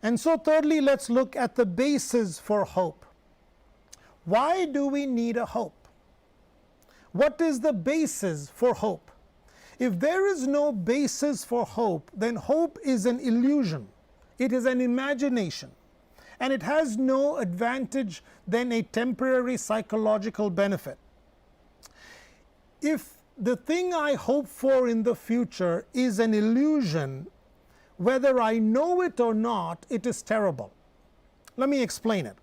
And so thirdly, let's look at the basis for hope. Why do we need a hope? What is the basis for hope? If there is no basis for hope, then hope is an illusion. It is an imagination. And it has no advantage than a temporary psychological benefit. If the thing I hope for in the future is an illusion, whether I know it or not, it is terrible. Let me explain it.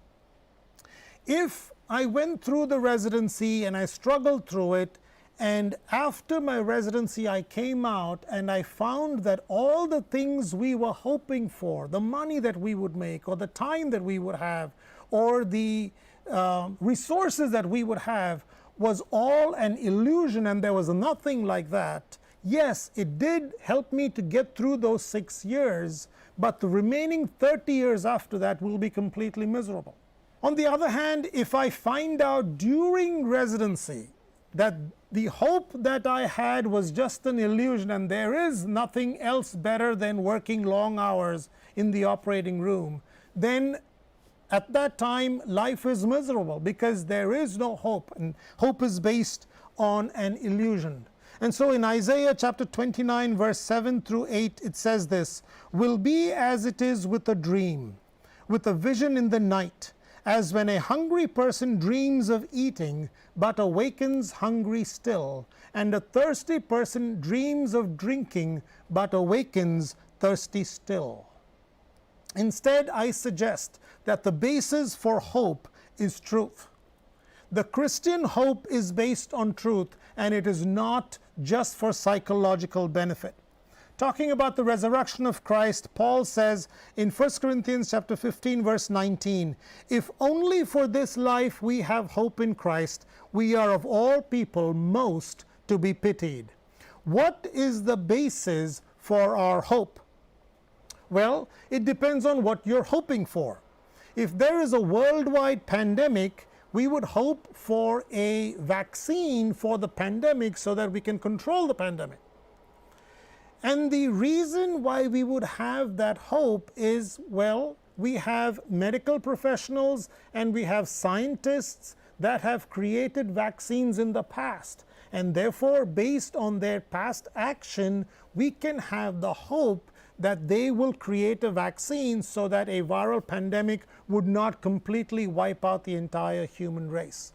If I went through the residency and I struggled through it, and after my residency I came out and I found that all the things we were hoping for, the money that we would make, or the time that we would have, or the resources that we would have, was all an illusion and there was nothing like that, yes, it did help me to get through those 6 years, but the remaining 30 years after that will be completely miserable. On the other hand, if I find out during residency that the hope that I had was just an illusion and there is nothing else better than working long hours in the operating room, then at that time life is miserable because there is no hope, and hope is based on an illusion. And so in Isaiah chapter 29 verse 7 through 8 it says this, "Will be as it is with a dream, with a vision in the night, as when a hungry person dreams of eating, but awakens hungry still, and a thirsty person dreams of drinking, but awakens thirsty still." Instead, I suggest that the basis for hope is truth. The Christian hope is based on truth, and it is not just for psychological benefit. Talking about the resurrection of Christ, Paul says in 1 Corinthians chapter 15 verse 19, "If only for this life we have hope in Christ, we are of all people most to be pitied." What is the basis for our hope? Well, it depends on what you're hoping for. If there is a worldwide pandemic, we would hope for a vaccine for the pandemic so that we can control the pandemic. And the reason why we would have that hope is, well, we have medical professionals and we have scientists that have created vaccines in the past. And therefore, based on their past action, we can have the hope that they will create a vaccine so that a viral pandemic would not completely wipe out the entire human race.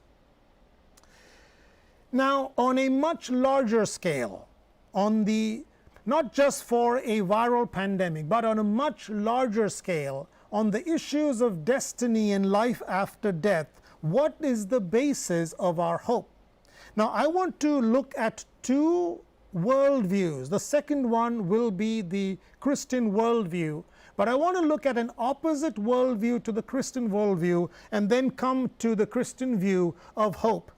Now, on a much larger scale, not just for a viral pandemic, but on a much larger scale, on the issues of destiny and life after death, what is the basis of our hope? Now, I want to look at two worldviews. The second one will be the Christian worldview, but I want to look at an opposite worldview to the Christian worldview and then come to the Christian view of hope.